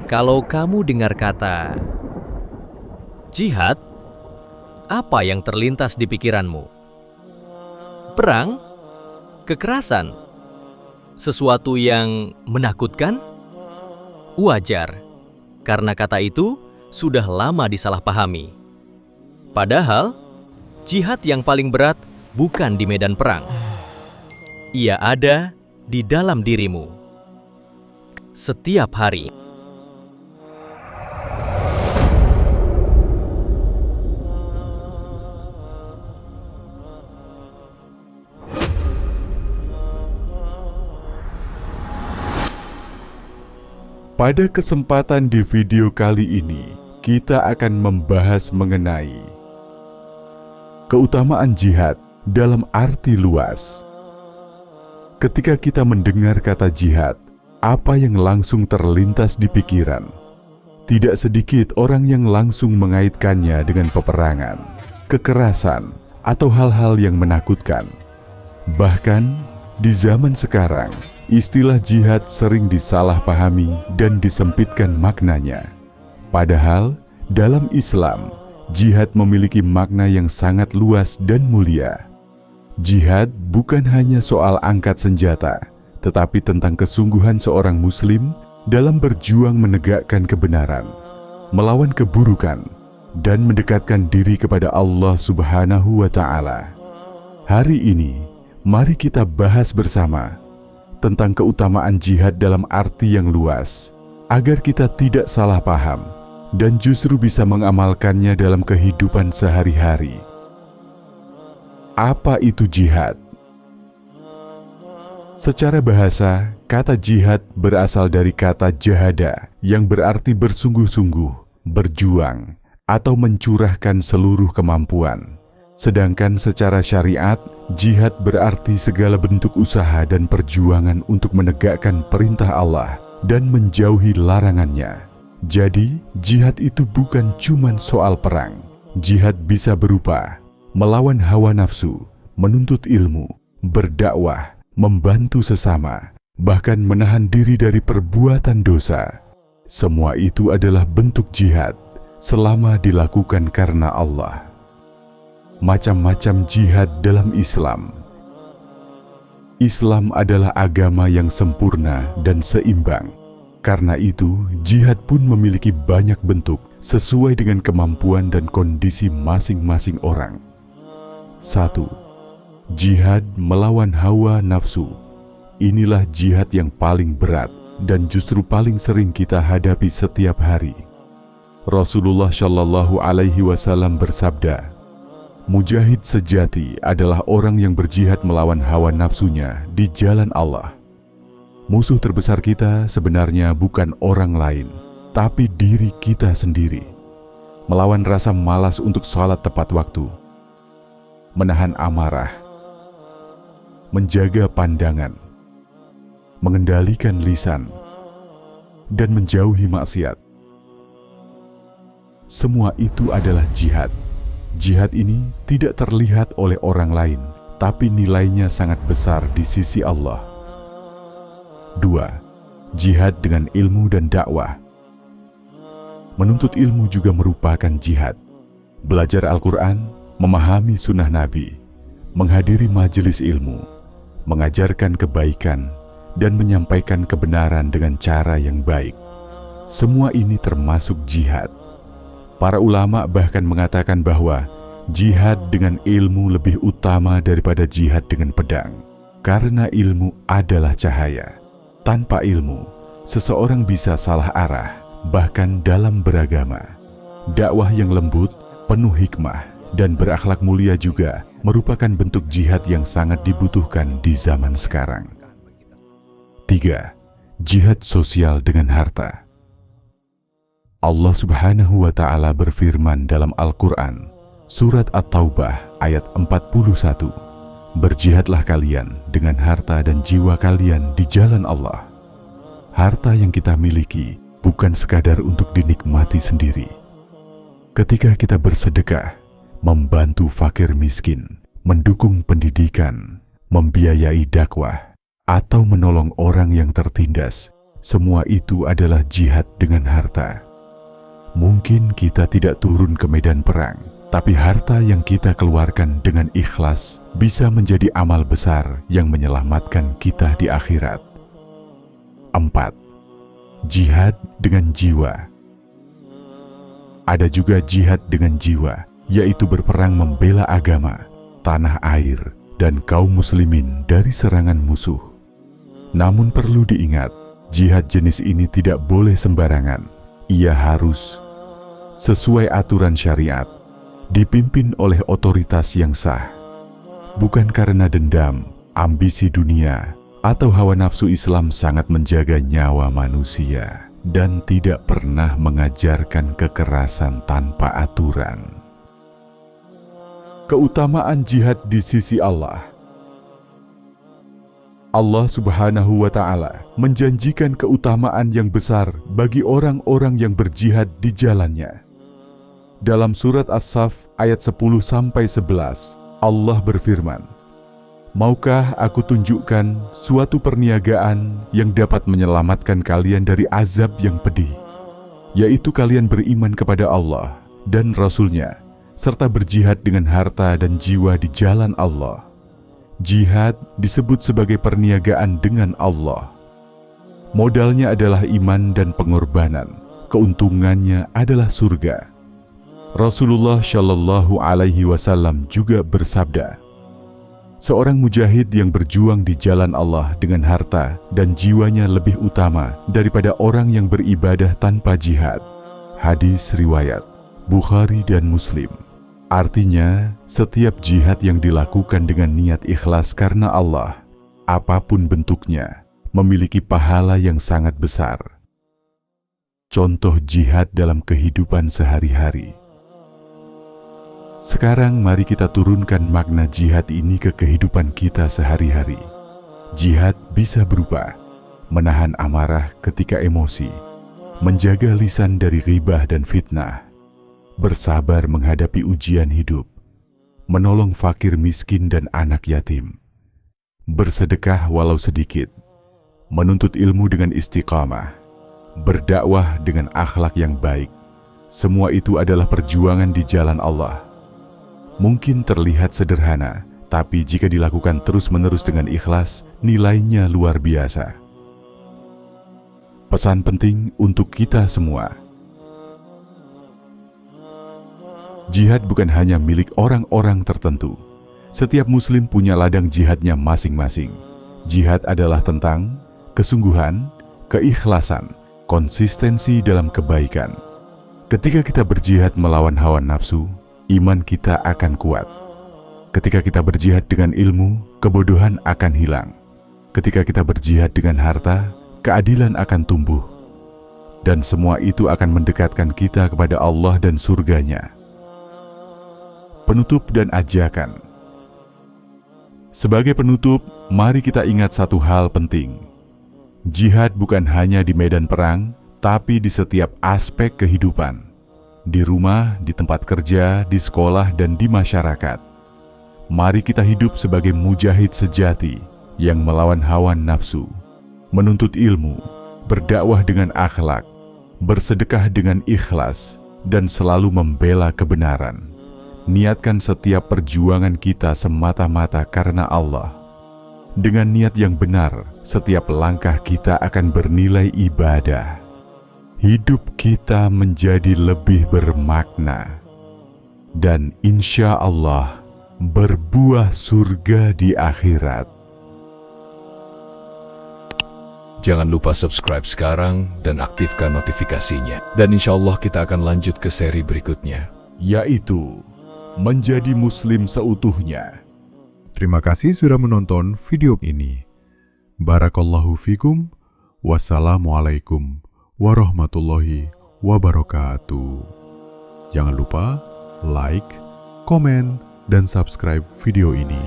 Kalau kamu dengar kata jihad, apa yang terlintas di pikiranmu? Perang? Kekerasan? Sesuatu yang menakutkan? Wajar, karena kata itu sudah lama disalahpahami. Padahal, jihad yang paling berat bukan di medan perang. Ia ada di dalam dirimu. Setiap hari. Pada kesempatan di video kali ini, kita akan membahas mengenai keutamaan jihad dalam arti luas. Ketika kita mendengar kata jihad, apa yang langsung terlintas di pikiran? Tidak sedikit orang yang langsung mengaitkannya dengan peperangan, kekerasan, atau hal-hal yang menakutkan. Bahkan di zaman sekarang, istilah jihad sering disalahpahami dan disempitkan maknanya. Padahal, dalam Islam, jihad memiliki makna yang sangat luas dan mulia. Jihad bukan hanya soal angkat senjata, tetapi tentang kesungguhan seorang muslim dalam berjuang menegakkan kebenaran, melawan keburukan, dan mendekatkan diri kepada Allah Subhanahu wa Ta'ala. Hari ini, mari kita bahas bersama tentang keutamaan jihad dalam arti yang luas, agar kita tidak salah paham dan justru bisa mengamalkannya dalam kehidupan sehari-hari. Apa itu jihad? Secara bahasa, kata jihad berasal dari kata jahada yang berarti bersungguh-sungguh, berjuang, atau mencurahkan seluruh kemampuan. Sedangkan secara syariat, jihad berarti segala bentuk usaha dan perjuangan untuk menegakkan perintah Allah dan menjauhi larangannya. Jadi, jihad itu bukan cuma soal perang. Jihad bisa berupa melawan hawa nafsu, menuntut ilmu, berdakwah, membantu sesama, bahkan menahan diri dari perbuatan dosa. Semua itu adalah bentuk jihad selama dilakukan karena Allah. Macam-macam jihad dalam Islam. Islam adalah agama yang sempurna dan seimbang. Karena itu, jihad pun memiliki banyak bentuk sesuai dengan kemampuan dan kondisi masing-masing orang. 1. Jihad melawan hawa nafsu. Inilah jihad yang paling berat dan justru paling sering kita hadapi setiap hari. Rasulullah Shallallahu Alaihi Wasallam bersabda, "Mujahid sejati adalah orang yang berjihad melawan hawa nafsunya di jalan Allah." Musuh terbesar kita sebenarnya bukan orang lain, tapi diri kita sendiri. Melawan rasa malas untuk salat tepat waktu, menahan amarah, menjaga pandangan, mengendalikan lisan, dan menjauhi maksiat. Semua itu adalah jihad. Jihad ini tidak terlihat oleh orang lain, tapi nilainya sangat besar di sisi Allah. 2. Jihad dengan ilmu dan dakwah. Menuntut ilmu juga merupakan jihad. Belajar Al-Quran, memahami sunnah Nabi, menghadiri majelis ilmu, mengajarkan kebaikan, dan menyampaikan kebenaran dengan cara yang baik. Semua ini termasuk jihad. Para ulama bahkan mengatakan bahwa jihad dengan ilmu lebih utama daripada jihad dengan pedang, karena ilmu adalah cahaya. Tanpa ilmu, seseorang bisa salah arah, bahkan dalam beragama. Dakwah yang lembut, penuh hikmah, dan berakhlak mulia juga merupakan bentuk jihad yang sangat dibutuhkan di zaman sekarang. 3. Jihad sosial dengan harta. Allah Subhanahu wa Ta'ala berfirman dalam Al-Quran, Surat At-Taubah ayat 41, "Berjihadlah kalian dengan harta dan jiwa kalian di jalan Allah." Harta yang kita miliki bukan sekadar untuk dinikmati sendiri. Ketika kita bersedekah, membantu fakir miskin, mendukung pendidikan, membiayai dakwah, atau menolong orang yang tertindas, semua itu adalah jihad dengan harta. Mungkin kita tidak turun ke medan perang, tapi harta yang kita keluarkan dengan ikhlas bisa menjadi amal besar yang menyelamatkan kita di akhirat. 4. Jihad dengan jiwa. Ada juga jihad dengan jiwa, yaitu berperang membela agama, tanah air, dan kaum muslimin dari serangan musuh. Namun perlu diingat, jihad jenis ini tidak boleh sembarangan. Ia harus sesuai aturan syariat, dipimpin oleh otoritas yang sah, bukan karena dendam, ambisi dunia, atau hawa nafsu. Islam sangat menjaga nyawa manusia dan tidak pernah mengajarkan kekerasan tanpa aturan. Keutamaan jihad di sisi Allah. Allah Subhanahu wa Ta'ala menjanjikan keutamaan yang besar bagi orang-orang yang berjihad di jalannya. Dalam surat As-Saff ayat 10-11, Allah berfirman, "Maukah aku tunjukkan suatu perniagaan yang dapat menyelamatkan kalian dari azab yang pedih, yaitu kalian beriman kepada Allah dan Rasul-Nya, serta berjihad dengan harta dan jiwa di jalan Allah." Jihad disebut sebagai perniagaan dengan Allah. Modalnya adalah iman dan pengorbanan, keuntungannya adalah surga. Rasulullah Shallallahu Alaihi Wasallam juga bersabda, seorang mujahid yang berjuang di jalan Allah dengan harta dan jiwanya lebih utama daripada orang yang beribadah tanpa jihad. Hadis riwayat Bukhari dan Muslim. Artinya, setiap jihad yang dilakukan dengan niat ikhlas karena Allah, apapun bentuknya, memiliki pahala yang sangat besar. Contoh jihad dalam kehidupan sehari-hari. Sekarang mari kita turunkan makna jihad ini ke kehidupan kita sehari-hari. Jihad bisa berupa menahan amarah ketika emosi, menjaga lisan dari ghibah dan fitnah, bersabar menghadapi ujian hidup, menolong fakir miskin dan anak yatim, bersedekah walau sedikit, menuntut ilmu dengan istiqamah, berdakwah dengan akhlak yang baik. Semua itu adalah perjuangan di jalan Allah. Mungkin terlihat sederhana, tapi jika dilakukan terus-menerus dengan ikhlas, nilainya luar biasa. Pesan penting untuk kita semua. Jihad bukan hanya milik orang-orang tertentu. Setiap muslim punya ladang jihadnya masing-masing. Jihad adalah tentang kesungguhan, keikhlasan, konsistensi dalam kebaikan. Ketika kita berjihad melawan hawa nafsu, iman kita akan kuat. Ketika kita berjihad dengan ilmu, kebodohan akan hilang. Ketika kita berjihad dengan harta, keadilan akan tumbuh. Dan semua itu akan mendekatkan kita kepada Allah dan surganya. Penutup dan ajakan. Sebagai penutup, mari kita ingat satu hal penting. Jihad bukan hanya di medan perang, tapi di setiap aspek kehidupan. Di rumah, di tempat kerja, di sekolah, dan di masyarakat. Mari kita hidup sebagai mujahid sejati yang melawan hawa nafsu, menuntut ilmu, berdakwah dengan akhlak, bersedekah dengan ikhlas, dan selalu membela kebenaran. Niatkan setiap perjuangan kita semata-mata karena Allah. Dengan niat yang benar, setiap langkah kita akan bernilai ibadah. Hidup kita menjadi lebih bermakna, dan insya Allah berbuah surga di akhirat. Jangan lupa subscribe sekarang dan aktifkan notifikasinya. Dan insya Allah kita akan lanjut ke seri berikutnya, yaitu menjadi muslim seutuhnya. Terima kasih sudah menonton video ini. Barakallahu fikum. Wassalamualaikum warahmatullahi wabarakatuh. Jangan lupa like, komen, dan subscribe video ini.